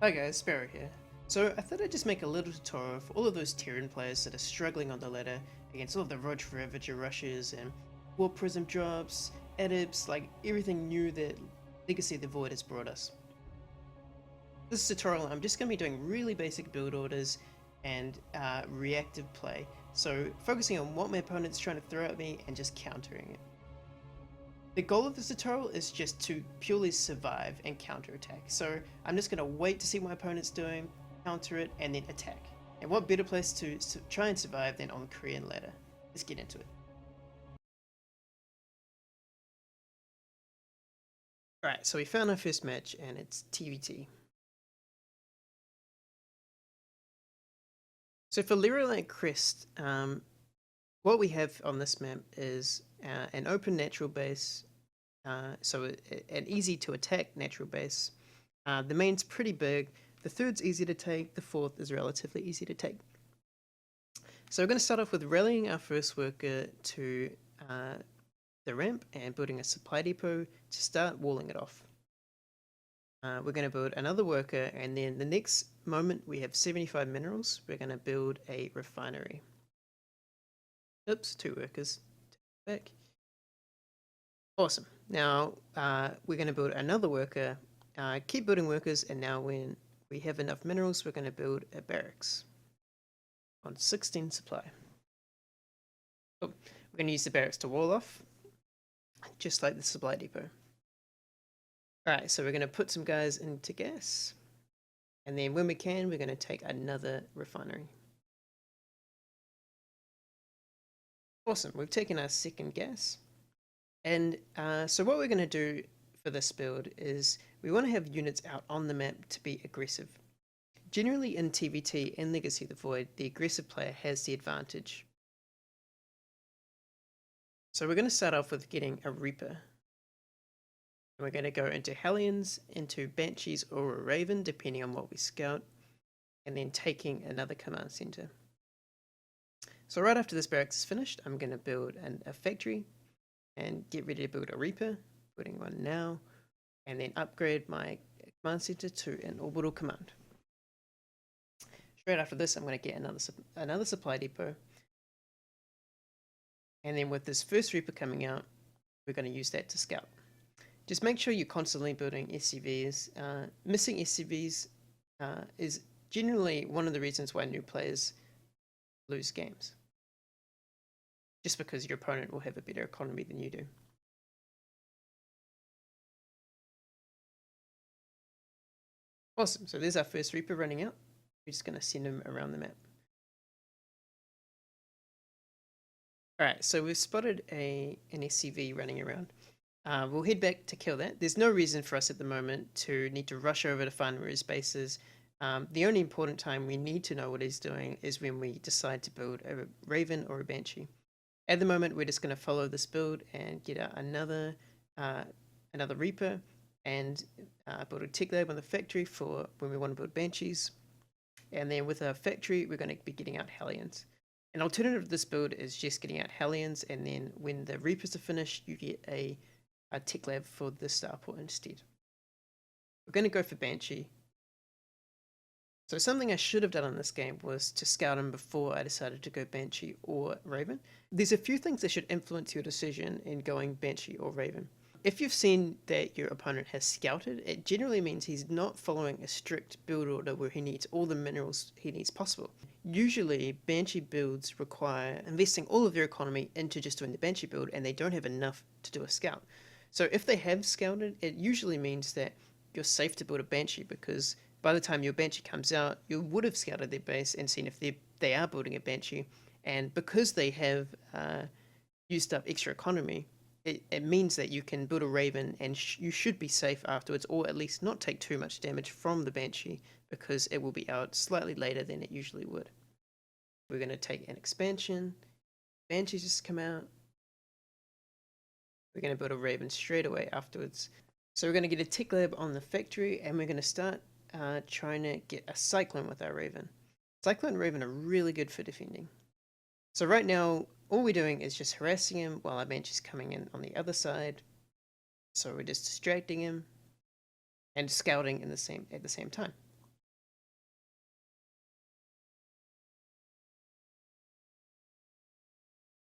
Hi guys, Sparrow here. So I thought I'd just make a little tutorial for all of those Terran players that are struggling on the ladder against all of the Roach Ravager rushes and War Prism drops, edits, like everything new that Legacy of the Void has brought us. This tutorial I'm just going to be doing really basic build orders and reactive play, so focusing on what my opponent's trying to throw at me and just countering it. The goal of this tutorial is just to purely survive and counterattack. So I'm just going to wait to see what my opponent's doing, counter it, and then attack. And what better place to try and survive than on the Korean ladder? Let's get into it. Alright, so we found our first match and it's TVT. So for Lerolite Crest, what we have on this map is an open natural base, so an easy to attack natural base. The main's pretty big, the third's easy to take, the fourth is relatively easy to take. So we're going to start off with rallying our first worker to the ramp and building a supply depot to start walling it off. We're going to build another worker, and then the next moment we have 75 minerals, we're going to build a refinery. Oops, 2 workers. Back. Awesome. Now we're going to build another worker, keep building workers, and now when we have enough minerals, we're going to build a barracks on 16 supply. Oh, we're going to use the barracks to wall off, just like the supply depot. Alright, so we're going to put some guys into gas, and then when we can, we're going to take another refinery. Awesome, we've taken our second gas. And so what we're going to do for this build is we want to have units out on the map to be aggressive. Generally in TVT and Legacy of the Void, the aggressive player has the advantage. So we're going to start off with getting a Reaper. We're going to go into Hellions, into Banshees or a Raven, depending on what we scout, and then taking another command center. So right after this barracks is finished, I'm going to build a factory and get ready to build a Reaper, building one now, and then upgrade my command center to an orbital command. Straight after this, I'm going to get another supply depot, and then with this first Reaper coming out, we're going to use that to scout. Just make sure you're constantly building SCVs. Missing SCVs is generally one of the reasons why new players lose games. Just because your opponent will have a better economy than you do. Awesome, so there's our first Reaper running out. We're just going to send him around the map. Alright, so we've spotted an SCV running around. We'll head back to kill that. There's no reason for us at the moment to need to rush over to find where his base is. The only important time we need to know what he's doing is when we decide to build a Raven or a Banshee. At the moment, we're just going to follow this build and get out another Reaper and build a tech lab on the factory for when we want to build Banshees. And then with our factory, we're going to be getting out Hellions. An alternative to this build is just getting out Hellions, and then when the Reapers are finished, you get a tech lab for the starport instead. We're going to go for Banshee. So something I should have done in this game was to scout him before I decided to go Banshee or Raven. There's a few things that should influence your decision in going Banshee or Raven. If you've seen that your opponent has scouted, it generally means he's not following a strict build order where he needs all the minerals he needs possible. Usually, Banshee builds require investing all of their economy into just doing the Banshee build, and they don't have enough to do a scout. So if they have scouted, it usually means that you're safe to build a Banshee, because by the time your Banshee comes out, you would have scouted their base and seen if they are building a Banshee. And because they have used up extra economy, it means that you can build a Raven and you should be safe afterwards, or at least not take too much damage from the Banshee, because it will be out slightly later than it usually would. We're going to take an expansion. Banshees just come out. We're going to build a Raven straight away afterwards. So we're going to get a tech lab on the factory, and we're going to start trying to get a Cyclone with our Raven. Cyclone and Raven are really good for defending. So right now, all we're doing is just harassing him while our Banshee's coming in on the other side. So we're just distracting him and scouting at the same time.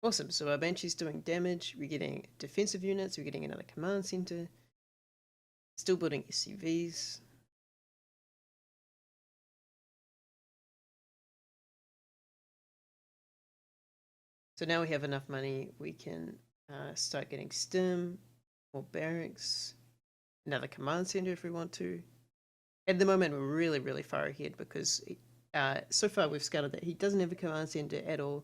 Awesome. So our Banshee's doing damage. We're getting defensive units. We're getting another command center. Still building SCVs. So now we have enough money. We can start getting stim, more barracks, another command center if we want to. At the moment, we're really, really far ahead because so far we've scouted that he doesn't have a command center at all.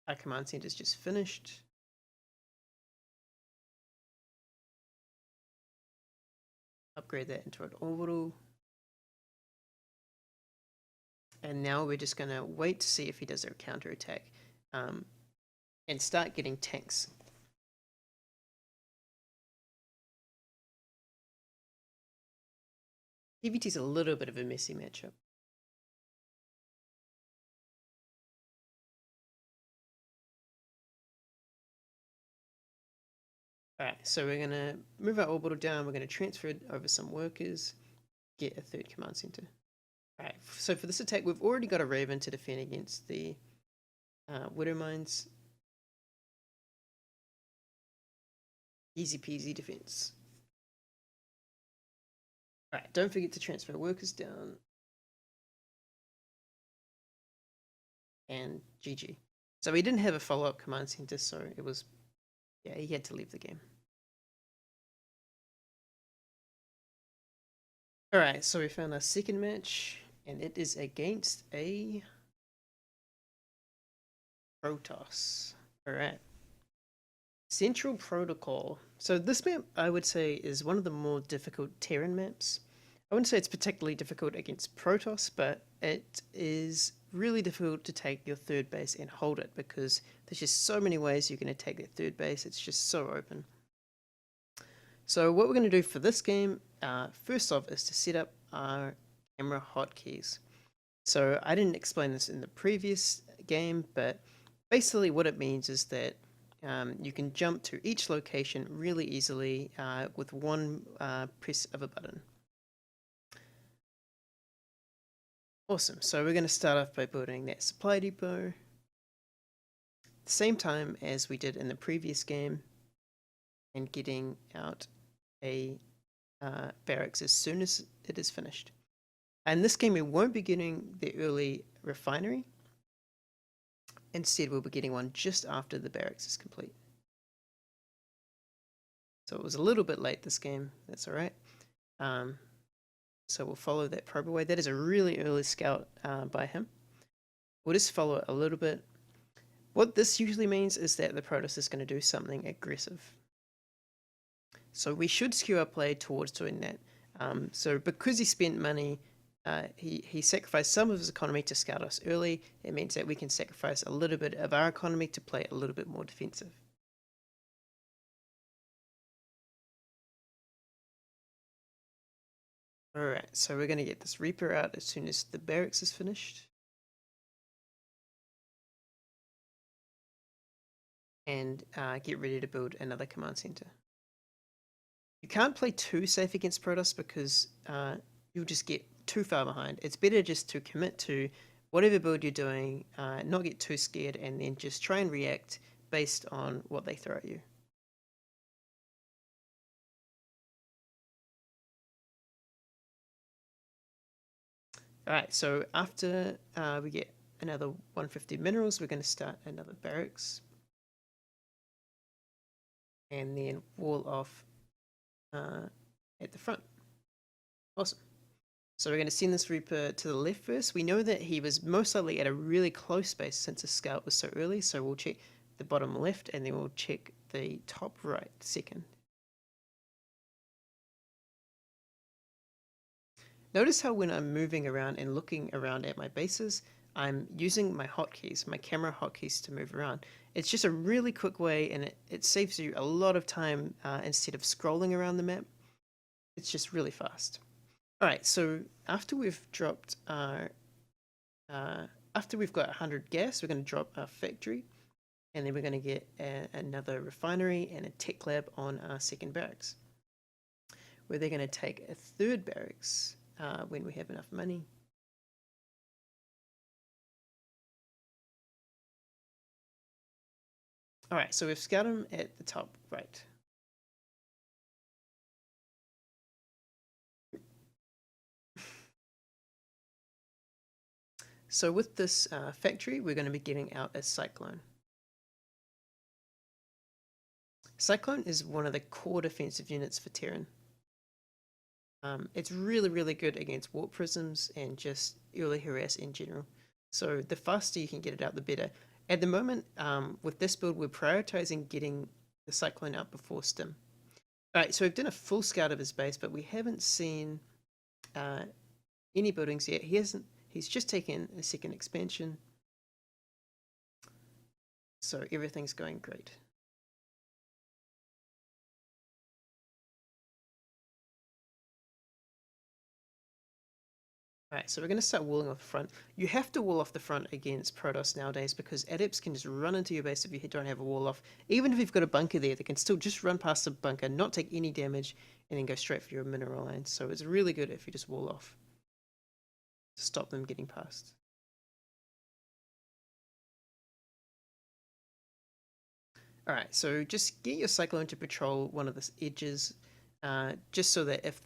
Our command center is just finished. Upgrade that into an orbital. And now we're just going to wait to see if he does a counterattack and start getting tanks. PVT is a little bit of a messy matchup. Alright, so we're going to move our orbital down, we're going to transfer it over some workers, get a third command center. Alright, so for this attack, we've already got a Raven to defend against the Widow Mines. Easy peasy defense. Alright, don't forget to transfer workers down. And GG. So he didn't have a follow-up command center, so it was, yeah, he had to leave the game. Alright, so we found our second match, and it is against a Protoss. Alright. Central Protocol. So this map, I would say, is one of the more difficult Terran maps. I wouldn't say it's particularly difficult against Protoss, but it is really difficult to take your third base and hold it because there's just so many ways you can attack that third base. It's just so open. So what we're going to do for this game, first off, is to set up our camera hotkeys. So I didn't explain this in the previous game, but basically what it means is that you can jump to each location really easily with one press of a button. Awesome, so we're going to start off by building that supply depot. The same time as we did in the previous game, and getting out a barracks as soon as it is finished. And this game we won't be getting the early refinery. Instead we'll be getting one just after the barracks is complete. So it was a little bit late this game, that's alright. So we'll follow that probe away. That is a really early scout by him. We'll just follow it a little bit. What this usually means is that the Protoss is going to do something aggressive. So we should skew our play towards doing that. So because he spent money, he sacrificed some of his economy to scout us early. It means that we can sacrifice a little bit of our economy to play a little bit more defensive. Alright, so we're going to get this Reaper out as soon as the barracks is finished. And get ready to build another command center. You can't play too safe against Protoss because you'll just get too far behind. It's better just to commit to whatever build you're doing, not get too scared, and then just try and react based on what they throw at you. Alright, so after we get another 150 minerals, we're going to start another barracks. And then wall off at the front. Awesome. So we're going to send this Reaper to the left first. We know that he was most likely at a really close base since his scout was so early, so we'll check the bottom left and then we'll check the top right second. Notice how when I'm moving around and looking around at my bases, I'm using my hotkeys, my camera hotkeys to move around. It's just a really quick way and it saves you a lot of time instead of scrolling around the map. It's just really fast. Alright, so after we've dropped our, after we've got 100 gas, we're going to drop our factory and then we're going to get another refinery and a tech lab on our second barracks. Where they're going to take a third barracks when we have enough money. All right, so we've scouted them at the top right. So with this factory, we're going to be getting out a Cyclone. Cyclone is one of the core defensive units for Terran. It's really, really good against warp prisms and just early harass in general. So the faster you can get it out, the better. At the moment, with this build, we're prioritizing getting the Cyclone out before Stim. All right, so we've done a full scout of his base, but we haven't seen uh, any buildings yet. He hasn't. He's just taken a second expansion, so everything's going great. Alright, so we're going to start walling off the front. You have to wall off the front against Protoss nowadays because adepts can just run into your base if you don't have a wall off. Even if you've got a bunker there, they can still just run past the bunker, not take any damage, and then go straight for your mineral line. So it's really good if you just wall off to stop them getting past. Alright, so just get your Cyclone to patrol one of the edges, just so that if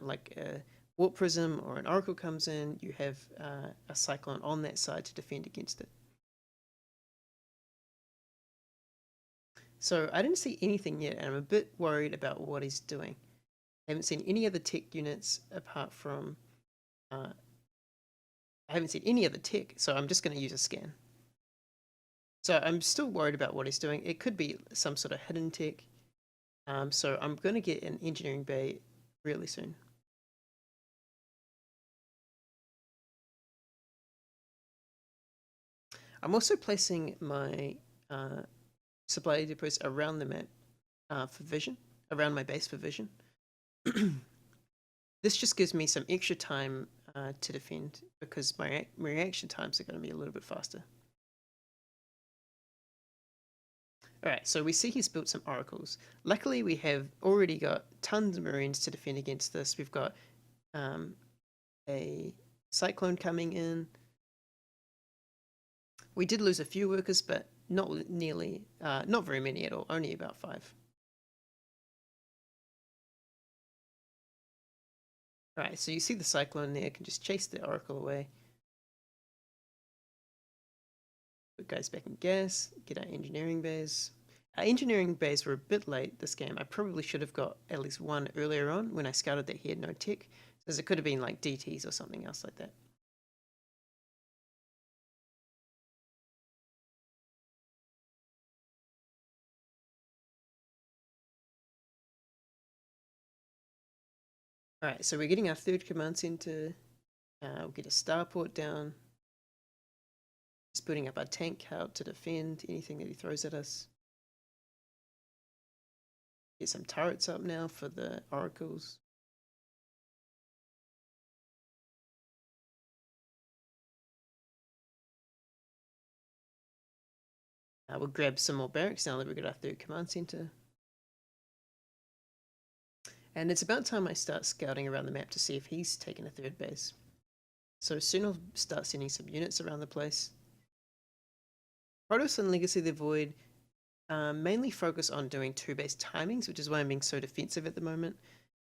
like a Warp Prism or an Oracle comes in, you have a Cyclone on that side to defend against it. So I didn't see anything yet, and I'm a bit worried about what he's doing. I haven't seen any other tech units apart from... I haven't seen any other tech, so I'm just going to use a scan. So I'm still worried about what he's doing. It could be some sort of hidden tech. So I'm going to get an engineering bay really soon. I'm also placing my supply depots around the map for vision, around my base for vision. This just gives me some extra time to defend because my reaction times are going to be a little bit faster. Alright, so we see he's built some oracles. Luckily, we have already got tons of marines to defend against this. We've got a cyclone coming in. We did lose a few workers, but not nearly, not very many at all, only about 5. Alright, so you see the cyclone there, can just chase the oracle away. Put guys back in gas, get our engineering bays. Our engineering bays were a bit late this game. I probably should have got at least one earlier on when I scouted that he had no tech, because it could have been like DTs or something else like that. Alright, so we're getting our third command center. We'll get a starport down. He's putting up our tank out to defend anything that he throws at us. Get some turrets up now for the oracles. We'll grab some more barracks now that we've got our third command center. And it's about time I start scouting around the map to see if he's taken a third base. So soon I'll start sending some units around the place. Protoss and Legacy of the Void mainly focus on doing 2-base timings, which is why I'm being so defensive at the moment.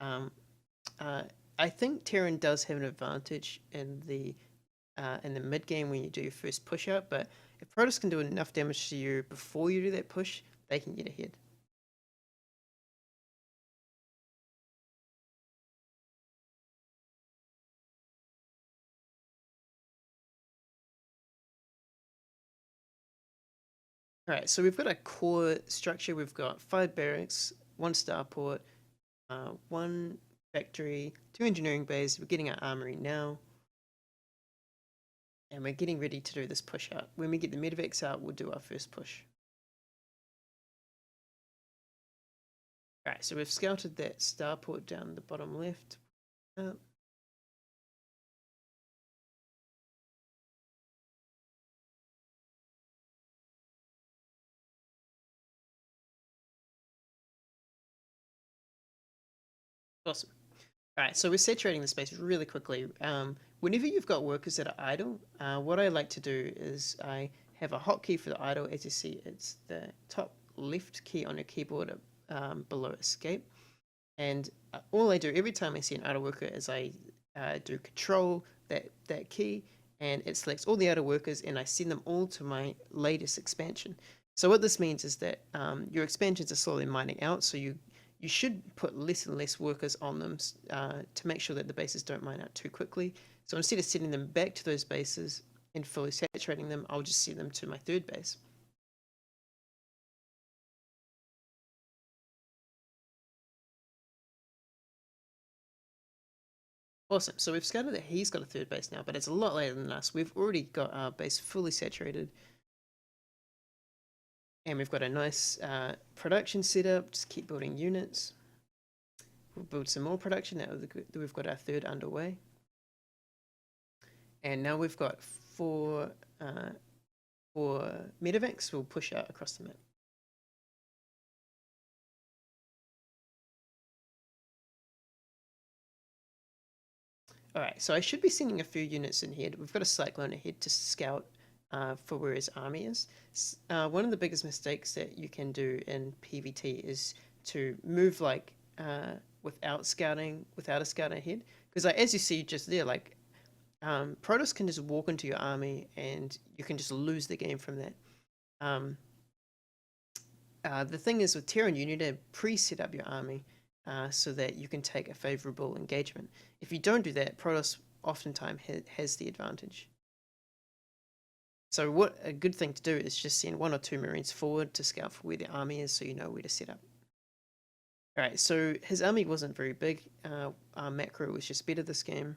I think Terran does have an advantage in the mid game when you do your first push out, but if Protoss can do enough damage to you before you do that push, they can get ahead. Alright, so we've got a core structure. We've got 5 barracks, 1 starport, 1 factory, 2 engineering bays. We're getting our armory now. And we're getting ready to do this push out. When we get the medevacs out, we'll do our first push. Alright, so we've scouted that starport down the bottom left. Awesome. Alright, so we're saturating the space really quickly. Whenever you've got workers that are idle, what I like to do is I have a hotkey for the idle. As you see, it's the top left key on your keyboard below escape. And all I do every time I see an idle worker is I do control that key, and it selects all the idle workers, and I send them all to my latest expansion. So what this means is that your expansions are slowly mining out, so you should put less and less workers on them to make sure that the bases don't mine out too quickly. So instead of sending them back to those bases and fully saturating them, I'll just send them to my third base. Awesome. So we've scouted that he's got a third base now, but it's a lot later than us. We've already got our base fully saturated. And we've got a nice production setup. Just keep building units. We'll build some more production now that we've got our third underway. And now we've got four medevacs. We'll push out across the map. Alright, so I should be sending a few units in here. We've got a cyclone ahead to scout for where his army is. One of the biggest mistakes that you can do in PvT is to move like without a scouting ahead. Because as you see just there, like Protoss can just walk into your army and you can just lose the game from that. The thing is with Terran, you need to pre-set up your army so that you can take a favorable engagement. If you don't do that, Protoss oftentimes has the advantage. So what a good thing to do is just send 1 or 2 Marines forward to scout for where the army is so you know where to set up. Alright, so his army wasn't very big. Our macro was just better this game.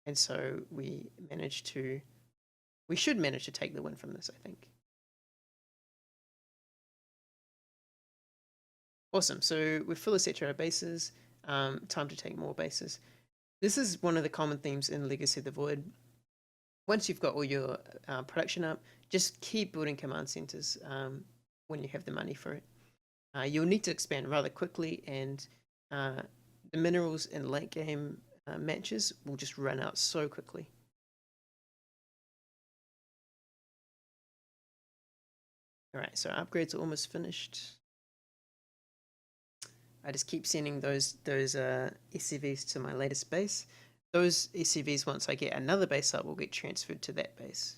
And so we should manage to take the win from this, I think. Awesome, so we've fully saturated bases. Time to take more bases. This is one of the common themes in Legacy of the Void. Once you've got all your production up, just keep building command centers when you have the money for it. You'll need to expand rather quickly, and the minerals in late game matches will just run out so quickly. Alright, so upgrades are almost finished. I just keep sending those SCVs to my latest base. Those SCVs, once I get another base up, will get transferred to that base.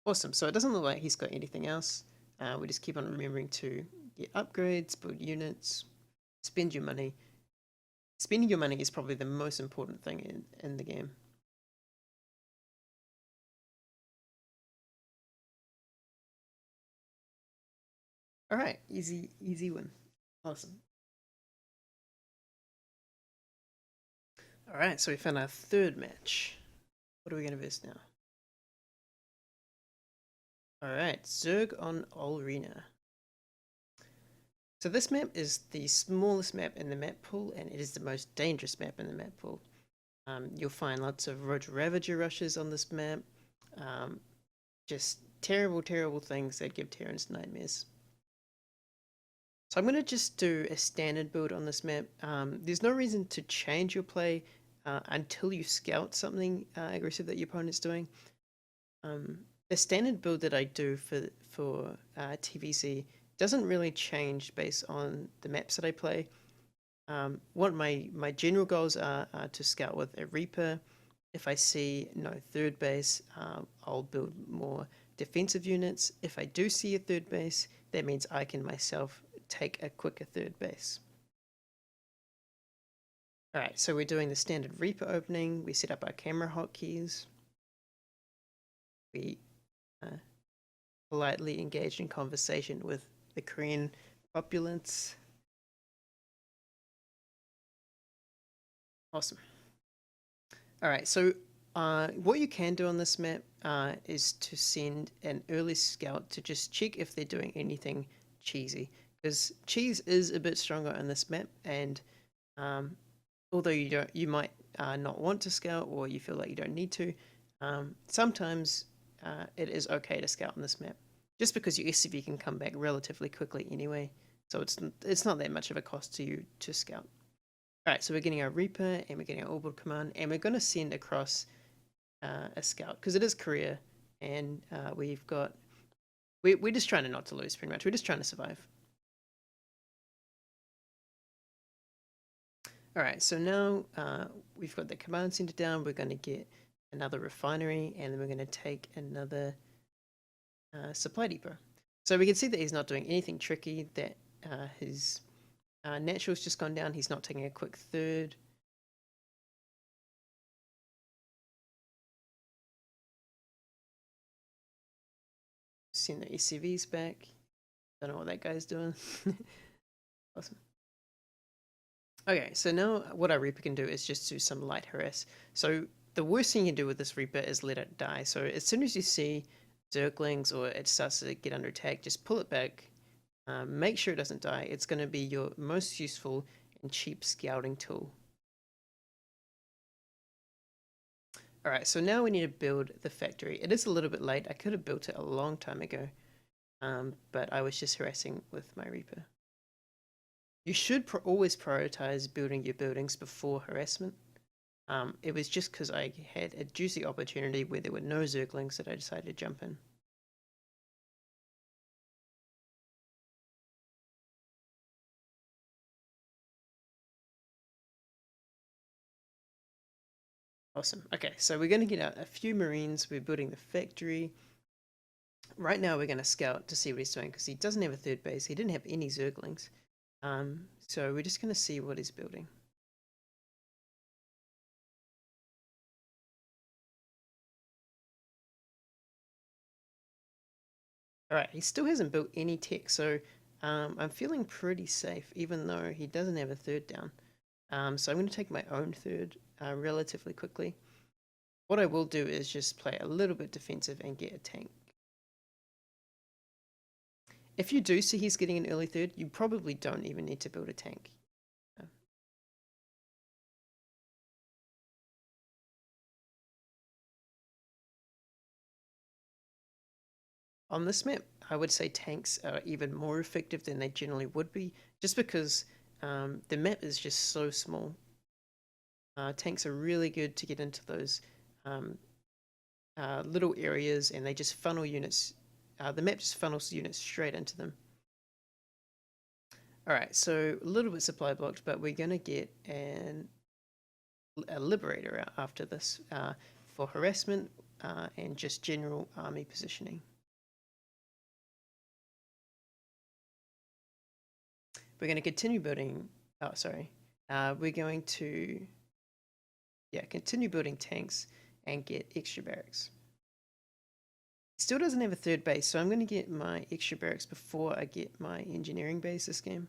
Awesome, so it doesn't look like he's got anything else. We just keep on remembering to get upgrades, build units, spend your money. Spending your money is probably the most important thing in the game. Alright, easy win. Awesome. Alright, so we found our third match. What are we going to verse now? Alright, Zerg on Olrina. So this map is the smallest map in the map pool, and it is the most dangerous map in the map pool. You'll find lots of Road Ravager rushes on this map. Just terrible, terrible things that give Terrans nightmares. So I'm going to just do a standard build on this map. There's no reason to change your play until you scout something aggressive that your opponent's doing. The standard build that I do for TVC doesn't really change based on the maps that I play. What my general goals are to scout with a Reaper. If I see no third base, I'll build more defensive units. If I do see a third base, that means I can myself take a quicker third base. Alright, so we're doing the standard Reaper opening. We set up our camera hotkeys. We politely engage in conversation with the Korean populace. Awesome. Alright, so what you can do on this map is to send an early scout to just check if they're doing anything cheesy. Because cheese is a bit stronger on this map, and although you might not want to scout, or you feel like you don't need to, sometimes it is okay to scout on this map, just because your SCV can come back relatively quickly anyway. So it's not that much of a cost to you to scout. All right, so we're getting our Reaper and we're getting our orbital command, and we're going to send across a scout because it is Korea, and we've got we're just trying to not to lose pretty much. We're just trying to survive. All right, so now we've got the command center down. We're going to get another refinery, and then we're going to take another supply depot. So we can see that he's not doing anything tricky. That his natural's just gone down. He's not taking a quick third. Send the SCVs back. Don't know what that guy's doing. Awesome. Okay, so now what our Reaper can do is just do some light harass. So the worst thing you can do with this Reaper is let it die. So as soon as you see Zerglings or it starts to get under attack, just pull it back. Make sure it doesn't die. It's going to be your most useful and cheap scouting tool. Alright, so now we need to build the factory. It is a little bit late. I could have built it a long time ago, but I was just harassing with my Reaper. You should always prioritize building your buildings before harassment. It was just because I had a juicy opportunity where there were no Zerglings that I decided to jump in. Awesome. Okay, so we're going to get out a few Marines. We're building the factory. Right now we're going to scout to see what he's doing because he doesn't have a third base. He didn't have any Zerglings. So we're just going to see what he's building. Alright, he still hasn't built any tech, so I'm feeling pretty safe, even though he doesn't have a third down. So I'm going to take my own third relatively quickly. What I will do is just play a little bit defensive and get a tank. If you do see he's getting an early third, you probably don't even need to build a tank. On this map, I would say tanks are even more effective than they generally would be, just because the map is just so small. Tanks are really good to get into those little areas, and they just funnel units. The map just funnels units straight into them. Alright, so a little bit supply blocked, but we're going to get a Liberator out after this for harassment and just general army positioning. We're going to continue building. Oh, sorry. We're going to continue building tanks and get extra barracks. Still doesn't have a third base, so I'm going to get my extra barracks before I get my engineering base this game,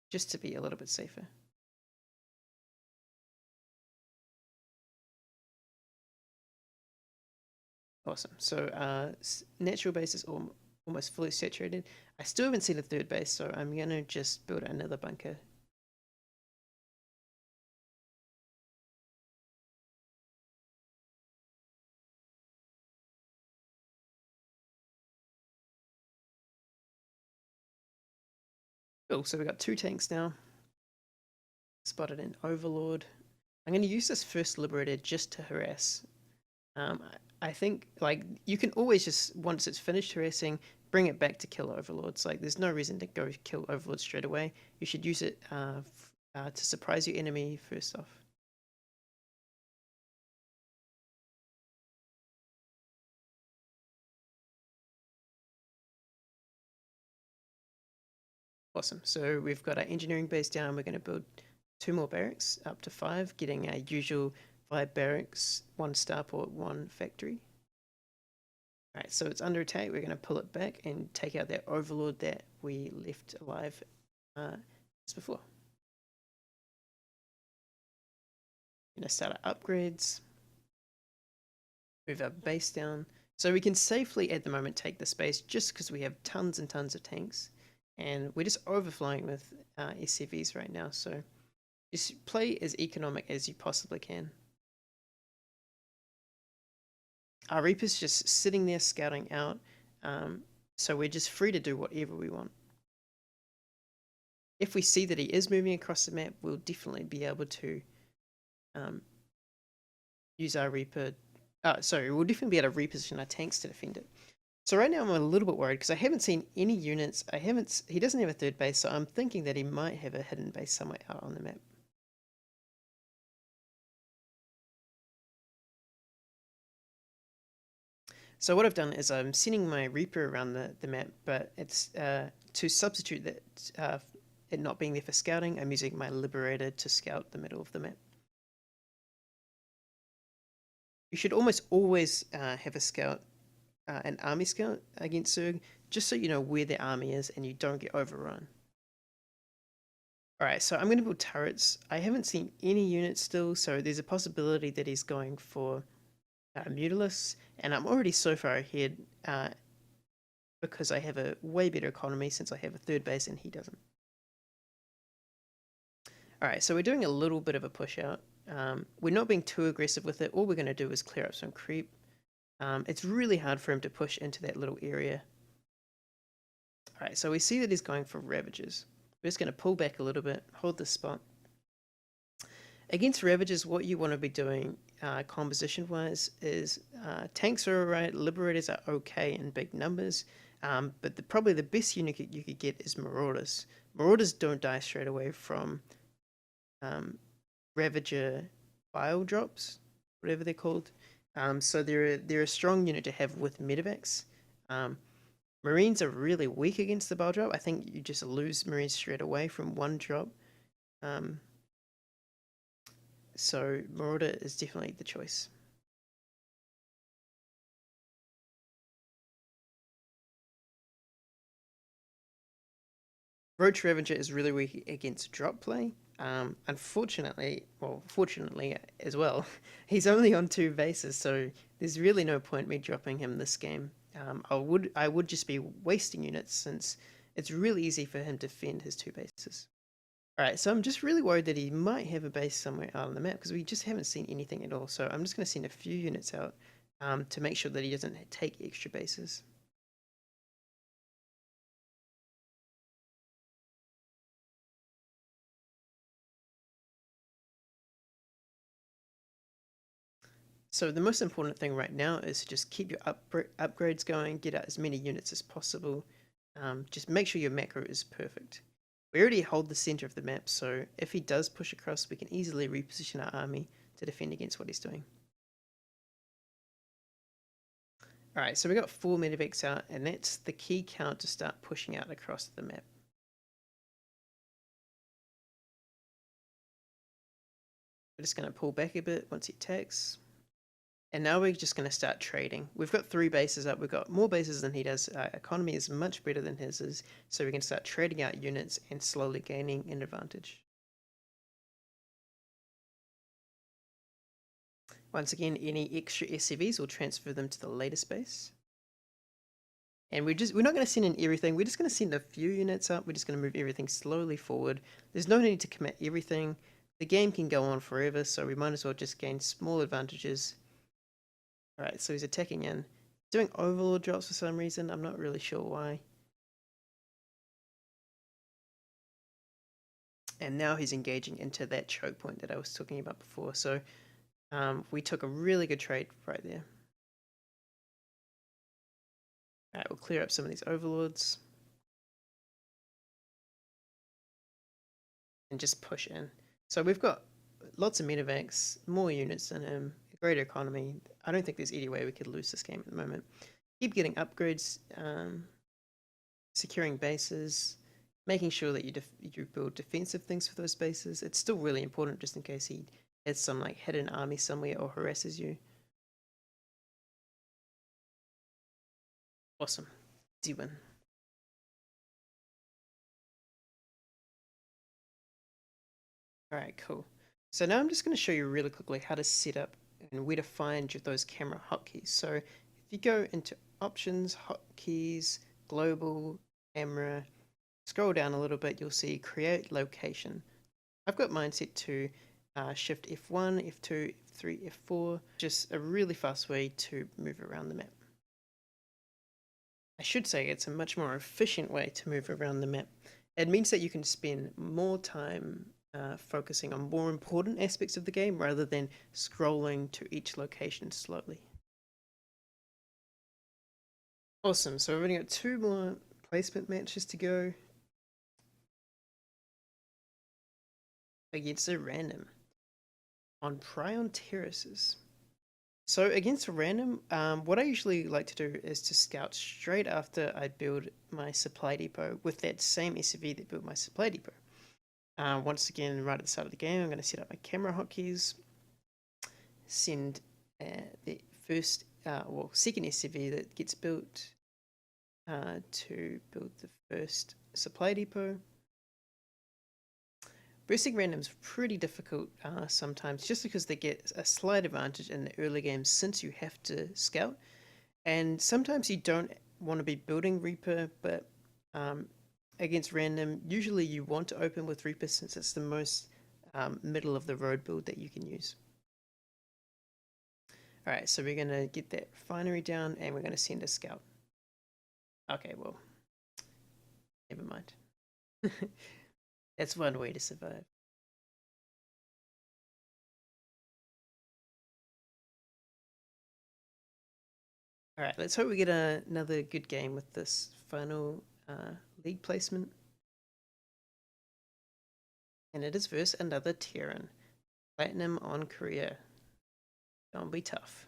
just to be a little bit safer. Awesome. So natural base is almost fully saturated. I still haven't seen a third base, so I'm going to just build another bunker. Cool, so we've got 2 tanks now. Spotted an Overlord. I'm going to use this first Liberator just to harass. I think, like, you can always just, once it's finished harassing, bring it back to kill Overlords. Like, there's no reason to go kill Overlords straight away. You should use it to surprise your enemy first off. Awesome. So we've got our engineering base down. We're going to build 2 more barracks, up to 5, getting our usual 5 barracks, 1 starport, 1 factory. Alright, so it's under attack. We're going to pull it back and take out that Overlord that we left alive just before. Going to start our upgrades. Move our base down. So we can safely, at the moment, take the space just because we have tons and tons of tanks. And we're just overflowing with SCVs right now. So just play as economic as you possibly can. Our Reaper's just sitting there scouting out. So we're just free to do whatever we want. If we see that he is moving across the map, we'll definitely be able to um, use our Reaper. We'll definitely be able to reposition our tanks to defend it. So right now I'm a little bit worried because I haven't seen any units. He doesn't have a third base, so I'm thinking that he might have a hidden base somewhere out on the map. So what I've done is I'm sending my Reaper around the map, but it's to substitute that it not being there for scouting, I'm using my Liberator to scout the middle of the map. You should almost always have a scout, an army scout against Zerg, just so you know where the army is and you don't get overrun. Alright, so I'm going to build turrets. I haven't seen any units still, so there's a possibility that he's going for Mutalisk, and I'm already so far ahead because I have a way better economy since I have a third base and he doesn't. Alright, so we're doing a little bit of a push out. We're not being too aggressive with it. All we're going to do is clear up some creep. It's really hard for him to push into that little area. Alright, so we see that he's going for Ravages. We're just going to pull back a little bit, hold this spot. Against Ravages, what you want to be doing composition-wise is tanks are alright, Liberators are okay in big numbers, but probably the best unit you could get is Marauders. Marauders don't die straight away from Ravager Bile Drops, whatever they're called. So they're a strong unit to have with medevacs. Marines are really weak against the Bile Drop. I think you just lose Marines straight away from one drop. So Marauder is definitely the choice. Roach Ravager is really weak against drop play. Unfortunately, well, fortunately as well, he's only on 2 bases, so there's really no point me dropping him this game. I would just be wasting units since it's really easy for him to defend his 2 bases. Alright, so I'm just really worried that he might have a base somewhere out on the map because we just haven't seen anything at all. So I'm just going to send a few units out to make sure that he doesn't take extra bases. So the most important thing right now is to just keep your upgrades going, get out as many units as possible. Just make sure your macro is perfect. We already hold the center of the map, so if he does push across, we can easily reposition our army to defend against what he's doing. Alright, so we got 4 medevacs out, and that's the key count to start pushing out across the map. We're just going to pull back a bit once he attacks. And now we're just going to start trading. We've got 3 bases up. We've got more bases than he does. Our economy is much better than his is. So we can start trading out units and slowly gaining an advantage. Once again, any extra SCVs, we'll transfer them to the latest base. And we're not going to send in everything. We're just going to send a few units up. We're just going to move everything slowly forward. There's no need to commit everything. The game can go on forever, so we might as well just gain small advantages. Alright, so he's attacking in. Doing Overlord drops for some reason, I'm not really sure why. And now he's engaging into that choke point that I was talking about before, so we took a really good trade right there. Alright, we'll clear up some of these Overlords. And just push in. So we've got lots of medevacs, more units than him, a greater economy. I don't think there's any way we could lose this game at the moment. Keep getting upgrades, securing bases, making sure that you build defensive things for those bases. It's still really important just in case he has some like hidden army somewhere or harasses you. Awesome. Easy win. Alright, cool. So now I'm just going to show you really quickly how to set up and where to find those camera hotkeys. So if you go into options, hotkeys, global, camera, scroll down a little bit, you'll see create location. I've got mine set to shift F1, F2, F3, F4, just a really fast way to move around the map. I should say it's a much more efficient way to move around the map. It means that you can spend more time focusing on more important aspects of the game rather than scrolling to each location slowly. Awesome, so we've only got 2 more placement matches to go against a random on Prion Terraces. So against a random, what I usually like to do is to scout straight after I build my supply depot with that same SUV that built my supply depot. Once again, right at the start of the game, I'm going to set up my camera hotkeys, send the first, second SUV that gets built to build the first supply depot. Boosting randoms are pretty difficult sometimes just because they get a slight advantage in the early game since you have to scout. And sometimes you don't want to be building Reaper, but against random, usually you want to open with Reaper since it's the most middle of the road build that you can use. Alright, so we're going to get that refinery down and we're going to send a scout. Okay, well, never mind. That's one way to survive. Alright, let's hope we get another good game with this final league placement. And it is versus another Terran. Platinum on Korea. Don't be tough.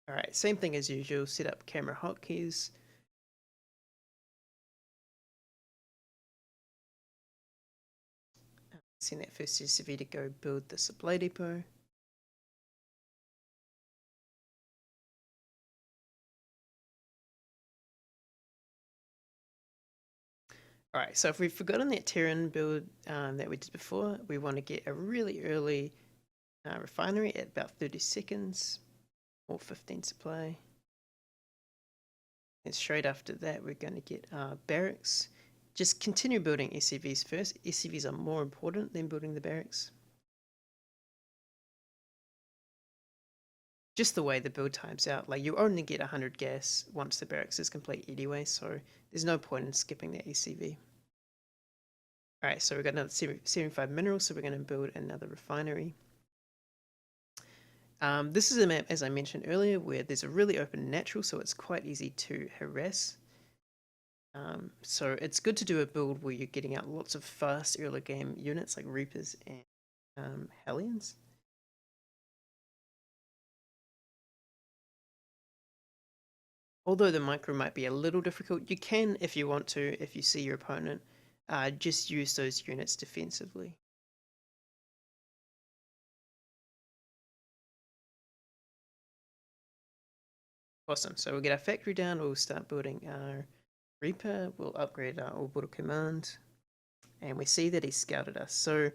Alright, same thing as usual. Set up camera hotkeys. Send that first SUV to go build the supply depot. Alright, so if we've forgotten that Terran build that we did before, we want to get a really early refinery at about 30 seconds or 15 supply. And straight after that, we're going to get barracks. Just continue building SCVs first. SCVs are more important than building the barracks. Just the way the build times out, like you only get 100 gas once the barracks is complete anyway, so there's no point in skipping that SCV. Alright, so we've got another 75 minerals, so we're going to build another refinery. This is a map, as I mentioned earlier, where there's a really open natural, so it's quite easy to harass. So it's good to do a build where you're getting out lots of fast early game units like Reapers and Hellions. Although the micro might be a little difficult, you can, if you want to, if you see your opponent, just use those units defensively. Awesome, so we'll get our factory down, we'll start building our Reaper, we'll upgrade our orbital command, and we see that he scouted us. So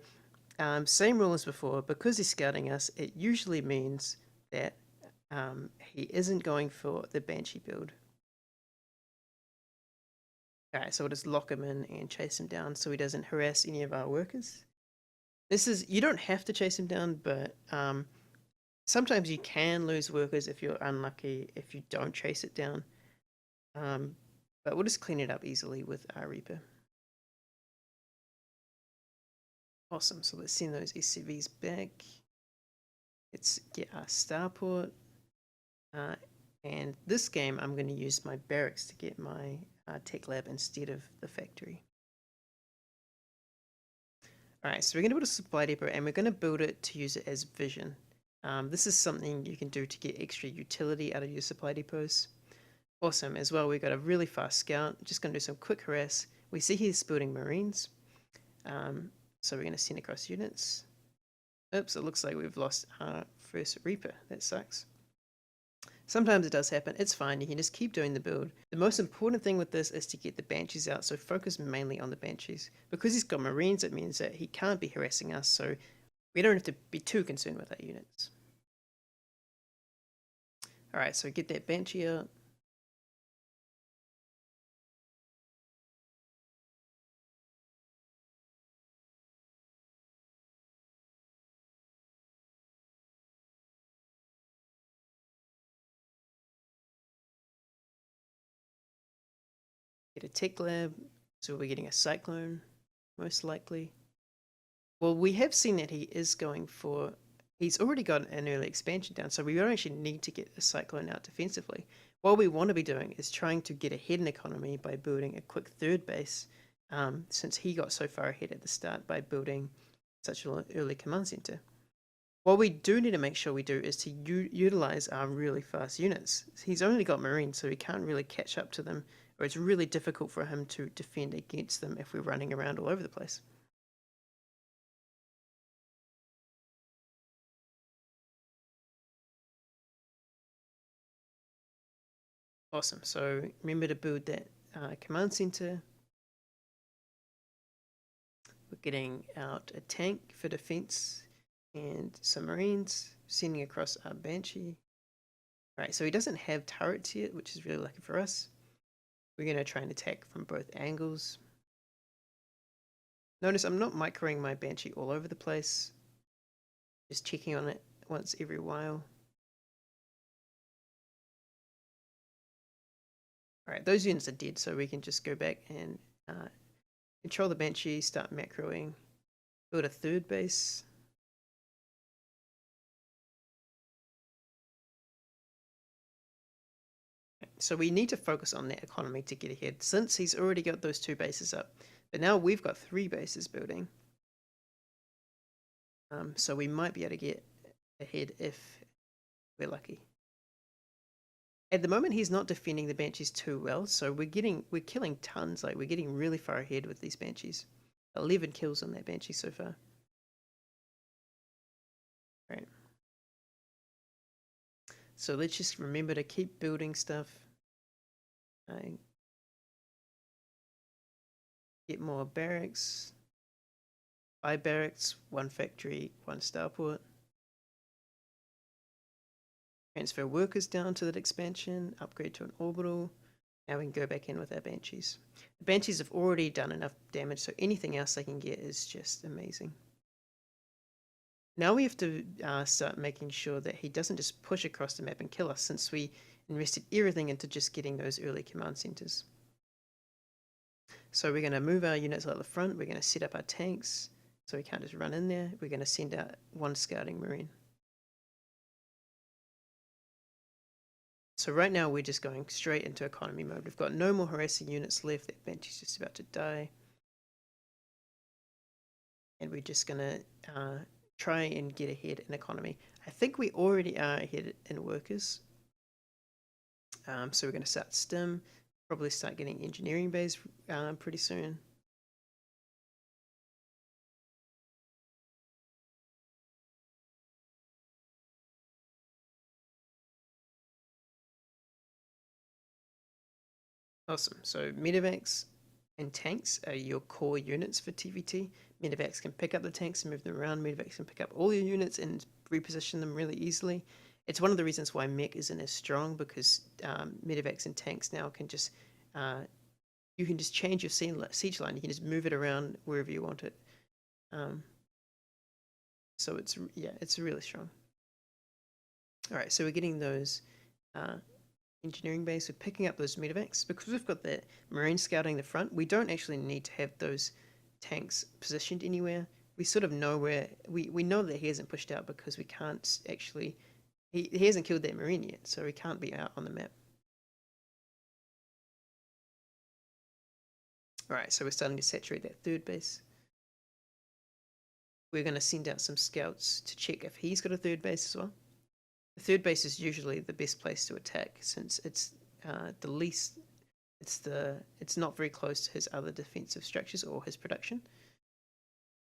same rule as before, because he's scouting us, it usually means that he isn't going for the Banshee build. Alright, so we'll just lock him in and chase him down so he doesn't harass any of our workers. You don't have to chase him down, but sometimes you can lose workers if you're unlucky, if you don't chase it down. But we'll just clean it up easily with our Reaper. Awesome, so let's send those SCVs back. Let's get our starport. And this game, I'm going to use my barracks to get my tech lab instead of the factory. Alright, so we're going to build a supply depot and we're going to build it to use it as vision. This is something you can do to get extra utility out of your supply depots. Awesome, as well, we've got a really fast scout. Just going to do some quick harass. We see he's building marines. So we're going to send across units. Oops, it looks like we've lost our first Reaper. That sucks. Sometimes it does happen. It's fine. You can just keep doing the build. The most important thing with this is to get the Banshees out, so focus mainly on the Banshees. Because he's got Marines, it means that he can't be harassing us, so we don't have to be too concerned with our units. Alright, so get that Banshee out. Get a tech lab. So we're getting a cyclone, most likely. Well, we have seen that he is going for. He's already got an early expansion down, so we don't actually need to get a cyclone out defensively. What we want to be doing is trying to get ahead in economy by building a quick third base, since he got so far ahead at the start by building such an early command center. What we do need to make sure we do is to utilize our really fast units. He's only got Marine, so he can't really catch up to them, or it's really difficult for him to defend against them if we're running around all over the place. Awesome. So remember to build that command center. We're getting out a tank for defense and some Marines, sending across our Banshee. Right, so he doesn't have turrets yet, which is really lucky for us. We're going to try and attack from both angles. Notice I'm not microing my Banshee all over the place, just checking on it once every while. Alright, those units are dead, so we can just go back and control the Banshee, start macroing, build a third base. So we need to focus on that economy to get ahead, since he's already got those 2 bases up. But now we've got 3 bases building. So we might be able to get ahead if we're lucky. At the moment, he's not defending the Banshees too well, so we're killing tons. Like, we're getting really far ahead with these Banshees. 11 kills on that Banshee so far. Right. So let's just remember to keep building stuff. Get more barracks. 5 barracks, 1 factory, 1 starport. Transfer workers down to that expansion, upgrade to an orbital. Now we can go back in with our Banshees. The Banshees have already done enough damage, so anything else they can get is just amazing. Now we have to start making sure that he doesn't just push across the map and kill us, since we invested everything into just getting those early command centers. So we're going to move our units out the front, we're going to set up our tanks, so we can't just run in there. We're going to send out 1 scouting Marine. So right now we're just going straight into economy mode. We've got no more harassing units left. That Banshee's just about to die. And we're just going to try and get ahead in economy. I think we already are ahead in workers. So we're going to start STEM, probably start getting engineering bays pretty soon. Awesome. So medevacs and tanks are your core units for TVT. Medevacs can pick up the tanks and move them around. Medevacs can pick up all your units and reposition them really easily. It's one of the reasons why mech isn't as strong, because medevacs and tanks now can just you can just change your siege line. You can just move it around wherever you want it. So it's really strong. All right, so we're getting those engineering base. We're picking up those medevacs because we've got the Marine scouting the front. We don't actually need to have those tanks positioned anywhere. We sort of know where we know that he hasn't pushed out, because we can't actually he hasn't killed that Marine yet, so he can't be out on the map. Alright, so we're starting to saturate that third base. We're going to send out some scouts to check if he's got a third base as well. The third base is usually the best place to attack, since it's the least. It's not very close to his other defensive structures or his production.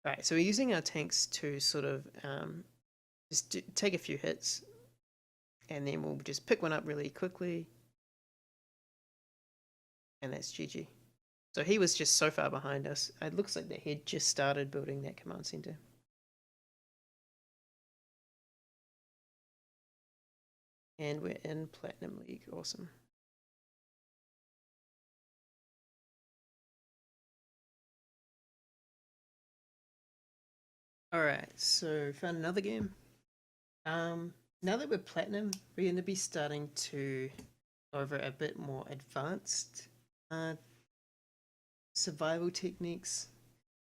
Alright, so we're using our tanks to sort of just take a few hits, and then we'll just pick one up really quickly, and that's GG. So he was just so far behind us. It looks like that he had just started building that command center. And we're in Platinum League. Awesome. Alright, so found another game. Now that we're Platinum, we're going to be starting to go over a bit more advanced survival techniques,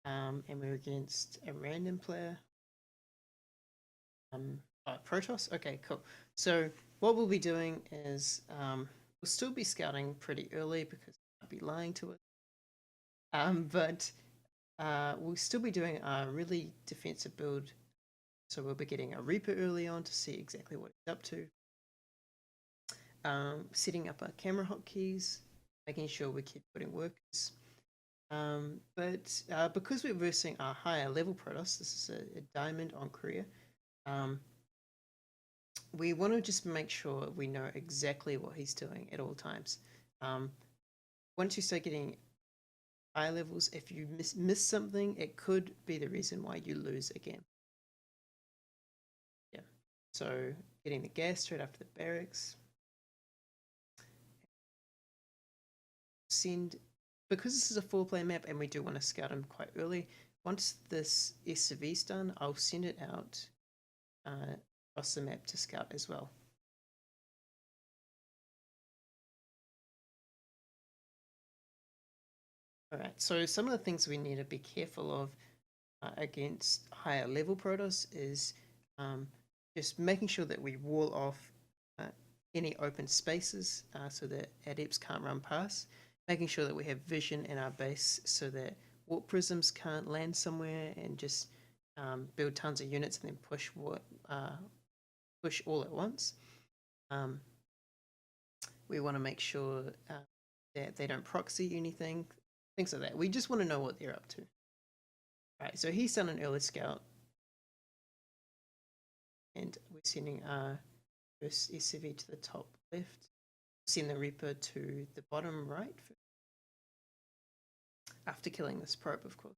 and we're against a random player. Protoss. Okay, cool. So what we'll be doing is we'll still be scouting pretty early because I'll be lying to it. But we'll still be doing a really defensive build. So we'll be getting a Reaper early on to see exactly what he's up to. Setting up our camera hotkeys, making sure we keep putting workers. But because we're versing a higher level Protoss, this is a diamond on Korea, we want to just make sure we know exactly what he's doing at all times. Once you start getting high levels, if you miss something, it could be the reason why you lose again. Yeah. So getting the gas straight after the barracks. Send, because this is a 4-player map and we do want to scout him quite early, once this SCV is done, I'll send it out across the map to scout as well. Alright, so some of the things we need to be careful of against higher level Protoss is just making sure that we wall off any open spaces so that adepts can't run past, making sure that we have vision in our base so that warp prisms can't land somewhere and just build tons of units and then push all at once. We want to make sure that they don't proxy anything, things like that. We just want to know what they're up to. Right, so he's done an early scout, and we're sending our first SCV to the top left. Send the Reaper to the bottom right after killing this probe, of course.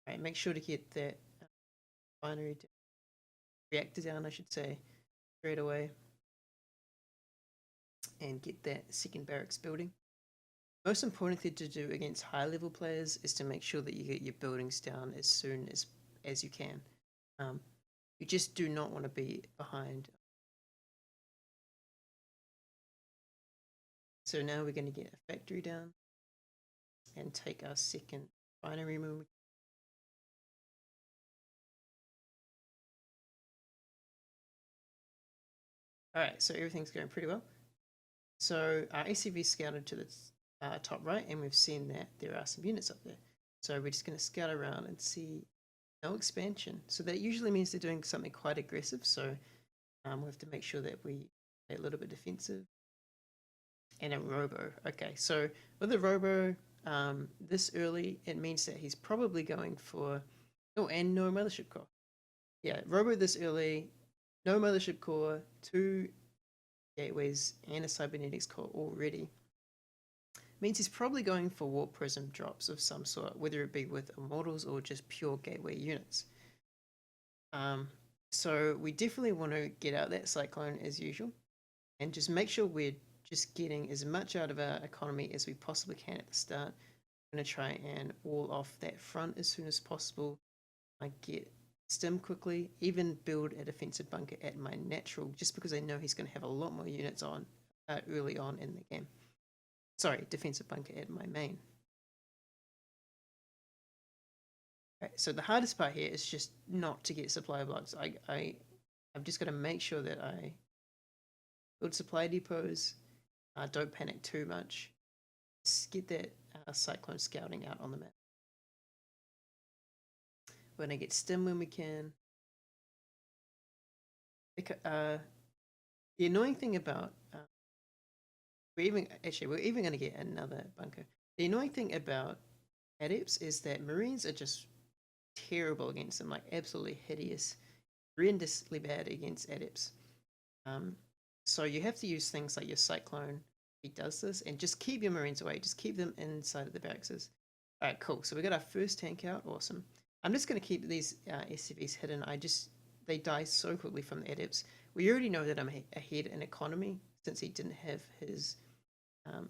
Right, make sure to get that binary reactor down, I should say, straight away, and get that second barracks building. Most important thing to do against high level players is to make sure that you get your buildings down as soon as you can. You just do not want to be behind. So now we're going to get a factory down and take our second binary room. Alright, so everything's going pretty well. So our ACV scouted to the top right, and we've seen that there are some units up there. So we're just going to scout around and see no expansion. So that usually means they're doing something quite aggressive. So we have to make sure that we are a little bit defensive. And a robo. Okay, so with a robo this early, it means that he's probably going for... Oh, and no mothership core. Yeah, robo this early, no mothership core, 2 gateways, and a cybernetics core already. Means he's probably going for warp prism drops of some sort, whether it be with immortals or just pure gateway units. So we definitely want to get out that cyclone as usual, and just make sure we're just getting as much out of our economy as we possibly can at the start. I'm going to try and wall off that front as soon as possible. I get stim quickly, even build a defensive bunker at my natural, just because I know he's going to have a lot more units on early on in the game. Sorry, defensive bunker at my main. Okay, so the hardest part here is just not to get supply blocks. I've just got to make sure that I build supply depots, don't panic too much, just get that cyclone scouting out on the map. We're going to get stim when we can. The annoying thing about we're even going to get another bunker. The annoying thing about adepts is that Marines are just terrible against them, like absolutely hideous, horrendously bad against adepts. So you have to use things like your cyclone. He does this, and just keep your Marines away. Just keep them inside of the barracks. All right, cool. So we got our first tank out. Awesome. I'm just going to keep these SCVs hidden. They die so quickly from the adepts. We already know that I'm ahead in economy since he didn't have his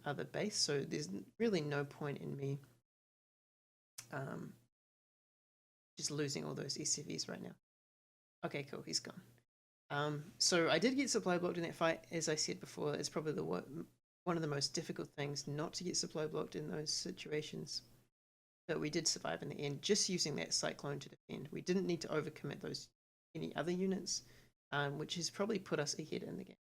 other base. So there's really no point in me just losing all those SCVs right now. Okay, cool. He's gone. So I did get supply blocked in that fight. As I said before, it's probably the one of the most difficult things not to get supply blocked in those situations. But we did survive in the end, just using that cyclone to defend. We didn't need to overcommit those any other units, which has probably put us ahead in the game.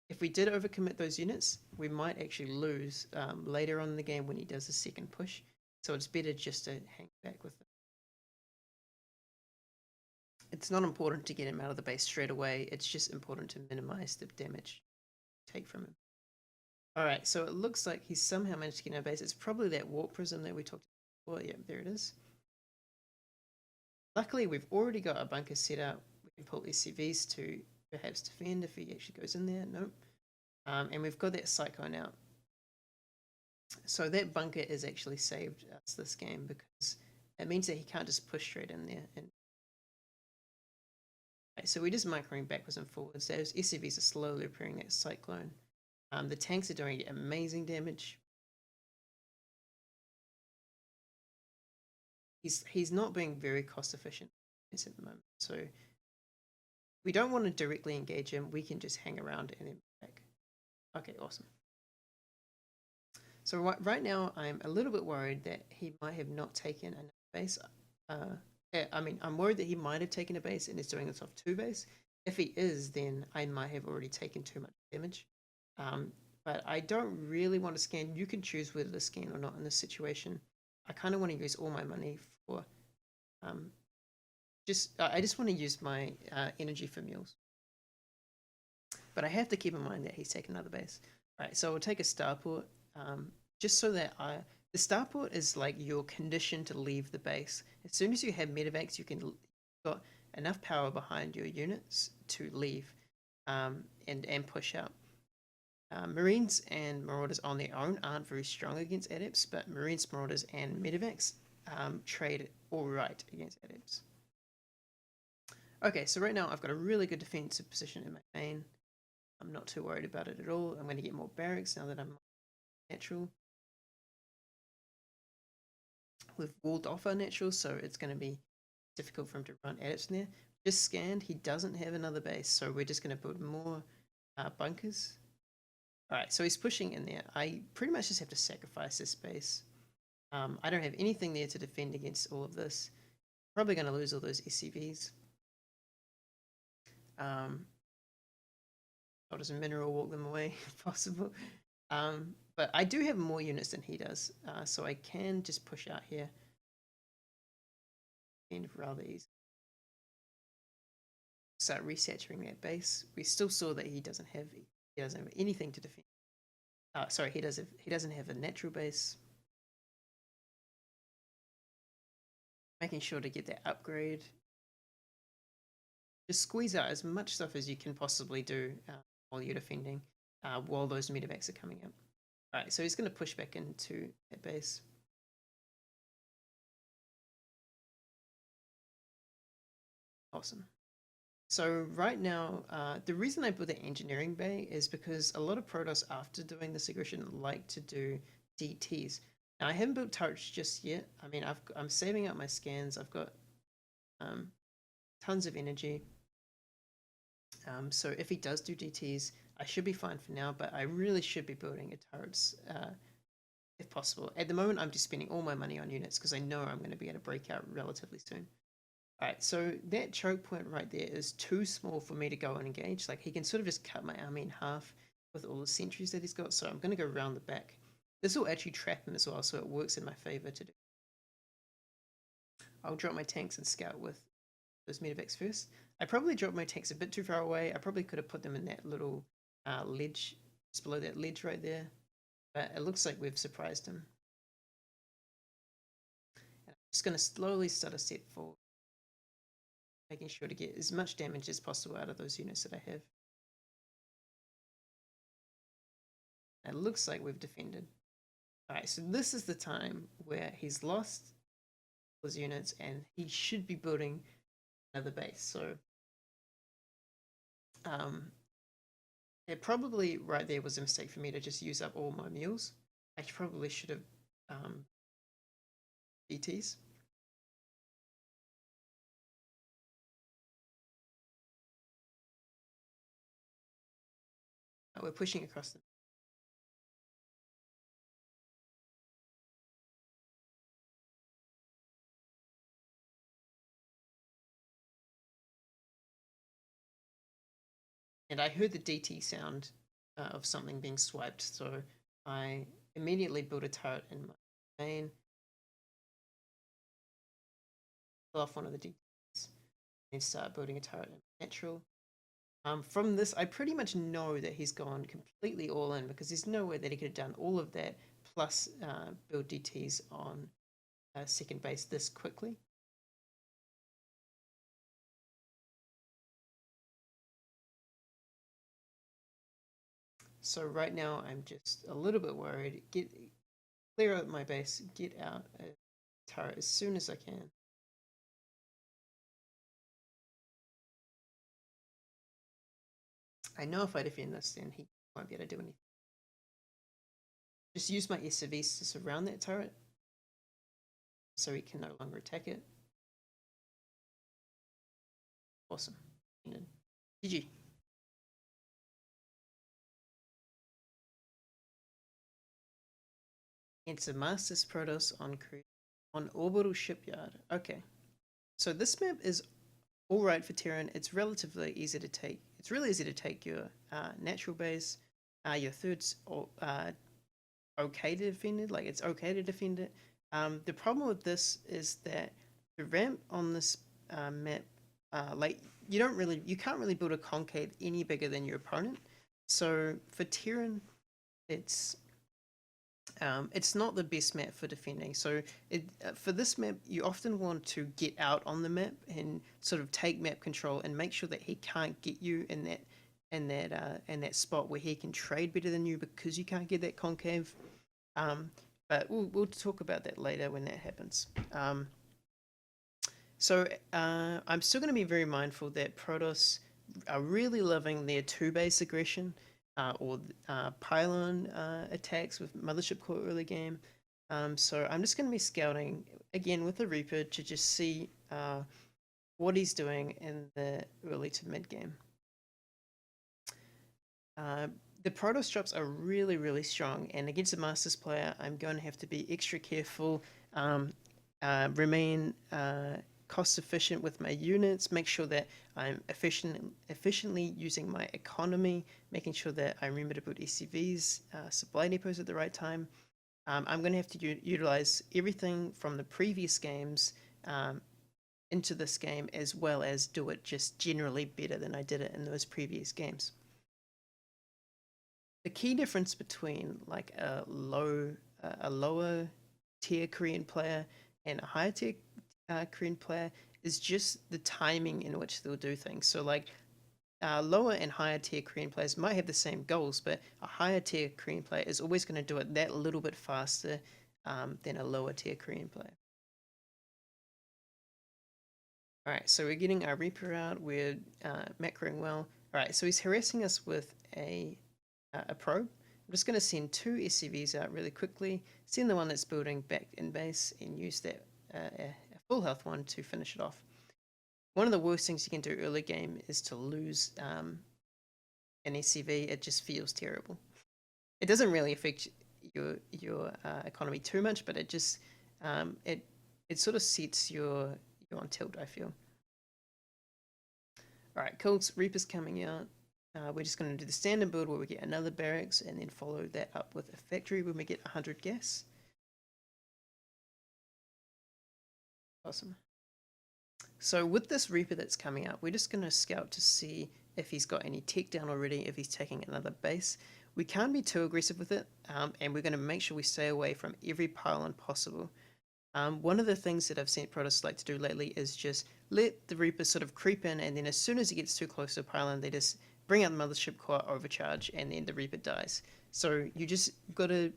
If we did overcommit those units, we might actually lose later on in the game when he does a second push. So it's better just to hang back with it. It's not important to get him out of the base straight away. It's just important to minimize the damage take from him. All right, so it looks like he's somehow managed to get in our base. It's probably that warp prism that we talked about. Well, yeah, there it is. Luckily, we've already got a bunker set up. We can pull SCVs to perhaps defend if he actually goes in there. Nope. And we've got that cyclone out. So that bunker is actually saved us this game because it means that he can't just push straight in there. And right, so we just microing backwards and forwards. Those SCVs are slowly repairing that cyclone. The tanks are doing amazing damage. He's not being very cost efficient at the moment. So we don't want to directly engage him. We can just hang around and then back. Okay, awesome. So right now, I'm a little bit worried that he might have not taken enough base. I mean, I'm worried that he might have taken a base and is doing this off 2 base. If he is, then I might have already taken too much damage. But I don't really want to scan. You can choose whether to scan or not in this situation. I kind of want to use all my money for I just want to use my energy for mules. But I have to keep in mind that he's taken another base. Right, so we'll take a starport, just so that the starport is like your condition to leave the base. As soon as you have medevacs, you've got enough power behind your units to leave and push out. Marines and Marauders on their own aren't very strong against adepts, but Marines, Marauders, and medevacs trade alright against adepts. Okay, so right now I've got a really good defensive position in my main. I'm not too worried about it at all. I'm going to get more barracks now that I'm natural. We've walled off our natural, so it's going to be difficult for him to run adepts in there. Just scanned, he doesn't have another base, so we're just going to build more bunkers. Alright, so he's pushing in there. I pretty much just have to sacrifice this base. I don't have anything there to defend against all of this. Probably going to lose all those SCVs. I'll just mineral walk them away if possible. But I do have more units than he does, so I can just push out here. And rather easy. Start resaturating that base. We still saw that he doesn't have anything to defend. Sorry, he doesn't have a natural base. Making sure to get that upgrade. Just squeeze out as much stuff as you can possibly do while you're defending, while those medevacs are coming up. Alright, so he's going to push back into that base. Awesome. So right now, the reason I built the engineering bay is because a lot of Protoss after doing this aggression like to do DTs. Now I haven't built turrets just yet. I mean, I'm saving up my scans. I've got tons of energy. So if he does do DTs, I should be fine for now, but I really should be building a turrets if possible. At the moment, I'm just spending all my money on units because I know I'm going to be able to break out relatively soon. Alright, so that choke point right there is too small for me to go and engage. Like, he can sort of just cut my army in half with all the sentries that he's got, so I'm going to go around the back. This will actually trap him as well, so it works in my favor to do. I'll drop my tanks and scout with those medevacs first. I probably dropped my tanks a bit too far away. I probably could have put them in that little ledge, just below that ledge right there. But it looks like we've surprised him. And I'm just going to slowly start a set forward, making sure to get as much damage as possible out of those units that I have. It looks like we've defended. Alright, so this is the time where he's lost his units and he should be building another base. So it probably right there was a mistake for me to just use up all my mules. I probably should have DTs. We're pushing across them. and I heard the DT sound of something being swiped, so I immediately built a turret in my main, pull off one of the DTs, and start building a turret in natural. From this, I pretty much know that he's gone completely all in because there's no way that he could have done all of that plus build DTs on second base this quickly. So right now I'm just a little bit worried. Clear out my base, get out a turret as soon as I can. I know if I defend this, then he won't be able to do anything. Just use my SCVs to surround that turret so he can no longer attack it. Awesome. GG. It's a Masters Protoss on Orbital Shipyard. Okay. So this map is all right for Terran. It's relatively easy to take. It's really easy to take your natural base. Your third's okay to defend it. Like it's okay to defend it. The problem with this is that the ramp on this map, like you can't really build a concave any bigger than your opponent. So for Terran, it's not the best map for defending. So for this map, you often want to get out on the map and sort of take map control and make sure that he can't get you in that spot where he can trade better than you because you can't get that concave. But we'll talk about that later when that happens. So I'm still going to be very mindful that Protoss are really loving their two-base aggression or pylon attacks with Mothership Core early game. So I'm just going to be scouting again with the Reaper to just see what he's doing in the early to mid game. The Protoss drops are really, really strong, and against a Masters player, I'm going to have to be extra careful, remain cost efficient with my units, make sure that I'm efficiently using my economy, making sure that I remember to put SCVs, supply depots at the right time. I'm going to have to utilize everything from the previous games into this game, as well as do it just generally better than I did it in those previous games. The key difference between like a lower tier Korean player and a higher tier Korean player is just the timing in which they'll do things. So like lower and higher tier Korean players might have the same goals, but a higher tier Korean player is always going to do it that little bit faster than a lower tier Korean player. All right, so we're getting our Reaper out. We're macroing well. All right, so he's harassing us with a probe. I'm just going to send two SCVs out really quickly, send the one that's building back in base, and use that a full health one to finish it off. One of the worst things you can do early game is to lose an SCV. It just feels terrible. It doesn't really affect your economy too much, but it just it sort of sets you on tilt, I feel. All right, cool. Reaper's coming out. We're just going to do the standard build where we get another barracks and then follow that up with a factory when we get 100 gas. Awesome. So with this Reaper that's coming out, we're just going to scout to see if he's got any tech down already, if he's taking another base. We can't be too aggressive with it, and we're going to make sure we stay away from every pylon possible. One of the things that I've seen Protoss like to do lately is just let the Reaper sort of creep in, and then as soon as he gets too close to a pylon, they just bring out the Mothership Core, overcharge, and then the Reaper dies. So you just gotta...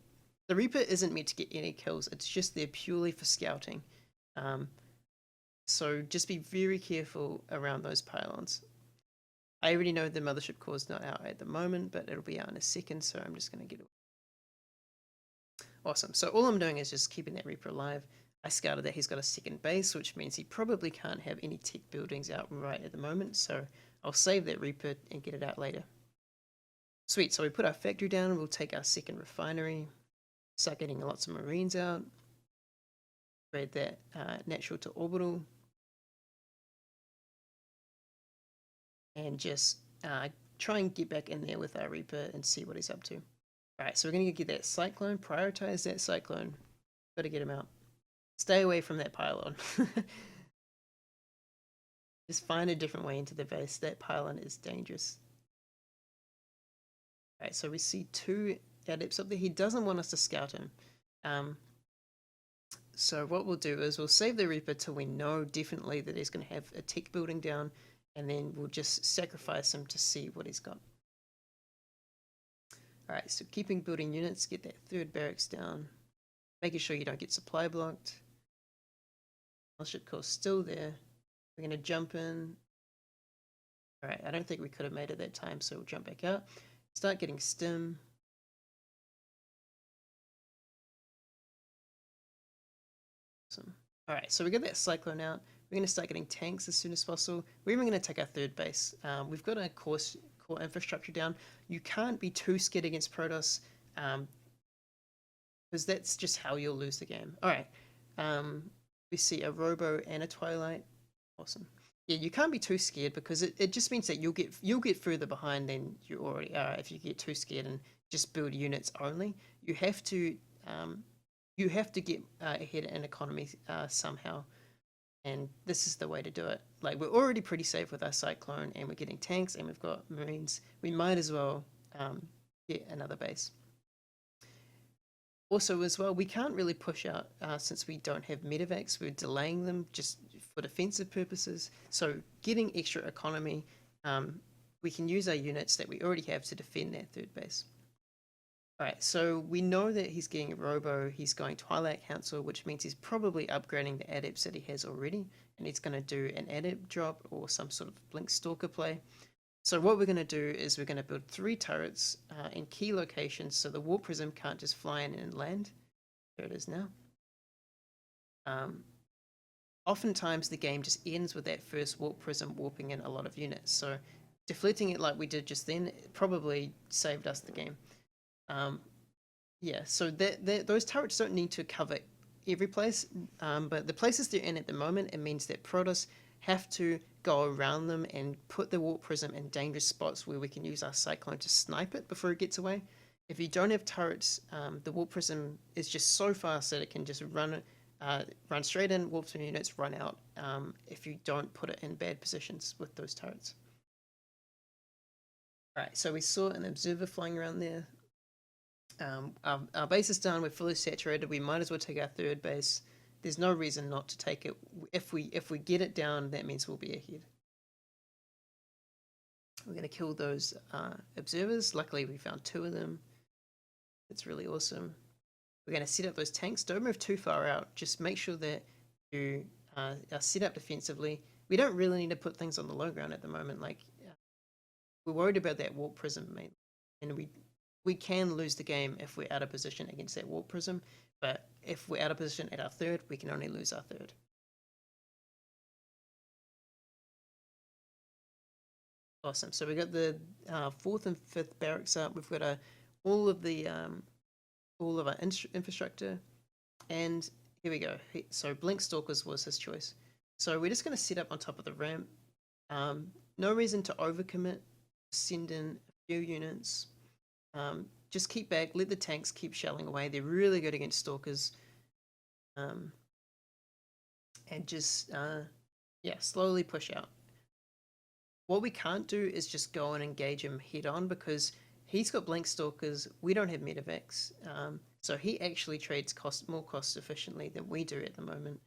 The Reaper isn't meant to get any kills, it's just there purely for scouting. So just be very careful around those pylons. I already know the Mothership Core is not out at the moment, but it'll be out in a second, so I'm just going to get it. Awesome. So all I'm doing is just keeping that Reaper alive. I scouted that he's got a second base, which means he probably can't have any tech buildings out right at the moment, so I'll save that Reaper and get it out later. Sweet, so we put our factory down, we'll take our second refinery, start getting lots of Marines out, grade that natural to orbital, and just try and get back in there with our Reaper and see what he's up to. All right, so we're going to get that Cyclone, prioritize that Cyclone. Got to get him out. Stay away from that pylon. Just find a different way into the base. That pylon is dangerous. All right, so we see 2 adepts up there. He doesn't want us to scout him. So what we'll do is we'll save the Reaper till we know definitely that he's going to have a tech building down, and then we'll just sacrifice him to see what he's got. Alright, so keeping building units, get that 3rd barracks down, making sure you don't get supply blocked. Ship course still there. We're going to jump in. Alright, I don't think we could have made it that time, so we'll jump back out. Start getting stim. Awesome. Alright, so we got that Cyclone out. We're going to start getting tanks as soon as possible. We're even going to take our 3rd base. We've got a core infrastructure down. You can't be too scared against Protoss, because that's just how you'll lose the game. Alright, we see a Robo and a Twilight. Awesome. Yeah, you can't be too scared because it just means that you'll get further behind than you already are if you get too scared and just build units only. You have to get ahead in economy somehow, and this is the way to do it. Like, we're already pretty safe with our Cyclone, and we're getting tanks, and we've got Marines. We might as well get another base. Also, as well, we can't really push out since we don't have medevacs. We're delaying them just for defensive purposes. So getting extra economy, we can use our units that we already have to defend that 3rd base. Alright, so we know that he's getting a Robo, he's going Twilight Council, which means he's probably upgrading the adepts that he has already, and he's going to do an adept drop or some sort of Blink Stalker play. So what we're going to do is we're going to build 3 turrets in key locations so the Warp Prism can't just fly in and land. There it is now. Oftentimes the game just ends with that first Warp Prism warping in a lot of units, so deflecting it like we did just then probably saved us the game. Yeah, so those turrets don't need to cover every place, but the places they're in at the moment, it means that Protoss have to go around them and put the Warp Prism in dangerous spots where we can use our Cyclone to snipe it before it gets away. If you don't have turrets, the Warp Prism is just so fast that it can just run straight in, warp some units, run out, if you don't put it in bad positions with those turrets. Alright, so we saw an observer flying around there. Our base is done, we're fully saturated, we might as well take our 3rd base. There's no reason not to take it. If we get it down, that means we'll be ahead. We're going to kill those observers. Luckily we found 2 of them. That's really awesome. We're going to set up those tanks. Don't move too far out, just make sure that you are set up defensively. We don't really need to put things on the low ground at the moment. Like, we're worried about that Warp Prism mainly, and we can lose the game if we're out of position against that Warp Prism, but if we're out of position at our 3rd, we can only lose our 3rd. Awesome, so we got the 4th and 5th barracks up, we've got all of our infrastructure, and here we go. So Blink Stalkers was his choice. So we're just going to set up on top of the ramp. No reason to overcommit, send in a few units. Just keep back, let the tanks keep shelling away. They're really good against Stalkers. And just, yeah, slowly push out. What we can't do is just go and engage him head on because he's got Blink Stalkers, we don't have medevacs. So he actually trades more cost efficiently than we do at the moment.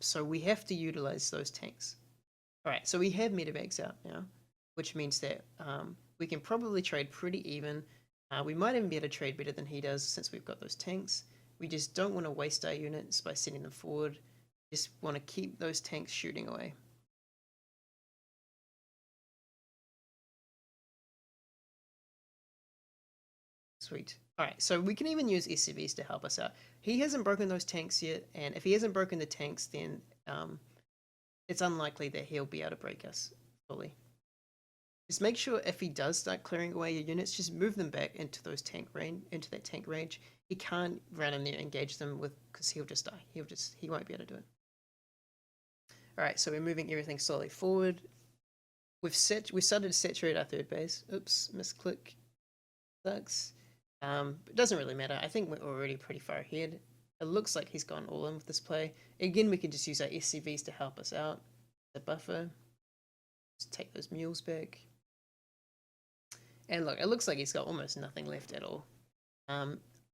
So we have to utilize those tanks. Alright, so we have medevacs out now, which means that we can probably trade pretty even. We might even be able to trade better than he does since we've got those tanks. We just don't want to waste our units by sending them forward. Just want to keep those tanks shooting away. Sweet. Alright, so we can even use SCVs to help us out. He hasn't broken those tanks yet, and if he hasn't broken the tanks, then it's unlikely that he'll be able to break us fully. Just make sure if he does start clearing away your units, just move them back into those tank range, He can't run in there and engage them because he'll just die. He won't be able to do it. Alright, so we're moving everything slowly forward. we started to saturate our third base. Oops, misclick. Sucks. It doesn't really matter. I think we're already pretty far ahead. It looks like he's gone all in with this play. Again, we can just use our SCVs to help us out. The buffer. Just take those mules back. And look, it looks like he's got almost nothing left at all.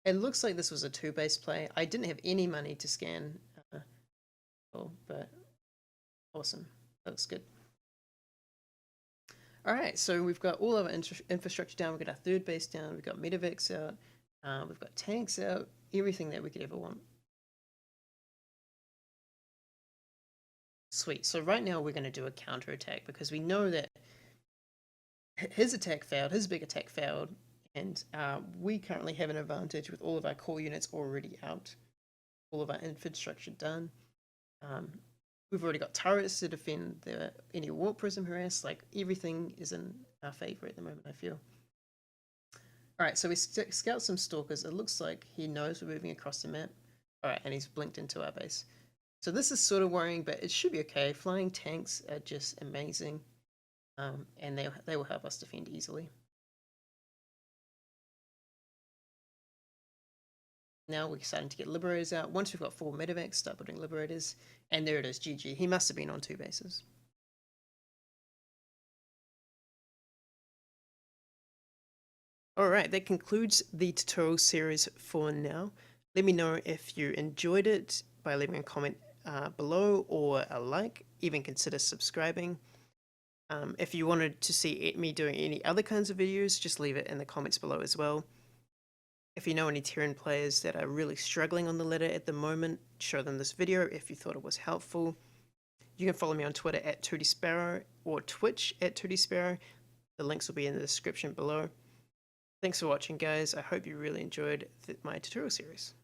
It looks like this was a two-base play. I didn't have any money to scan, but awesome. That looks good. All right, so we've got all of our infrastructure down. We've got our third base down. We've got medevacs out. We've got tanks out. Everything that we could ever want. Sweet. So right now we're going to do a counter attack because we know that his attack failed, his big attack failed, and we currently have an advantage with all of our core units already out, all of our infrastructure done. We've already got turrets to defend any warp prism harass. Like everything is in our favor at the moment, I feel. All right, so we scout some stalkers. It looks like he knows we're moving across the map. All right, and he's blinked into our base. So this is sort of worrying, but it should be okay. Flying tanks are just amazing, and they will help us defend easily. Now we're starting to get liberators out. Once we've got 4 medevacs, start building liberators. And there it is, GG. He must have been on 2 bases. Alright, that concludes the tutorial series for now. Let me know if you enjoyed it by leaving a comment below or a like. Even consider subscribing. If you wanted to see me doing any other kinds of videos, just leave it in the comments below as well. If you know any Terran players that are really struggling on the ladder at the moment, show them this video if you thought it was helpful. You can follow me on Twitter at TootySparrow or Twitch at TootySparrow. The links will be in the description below. Thanks for watching, guys. I hope you really enjoyed my tutorial series.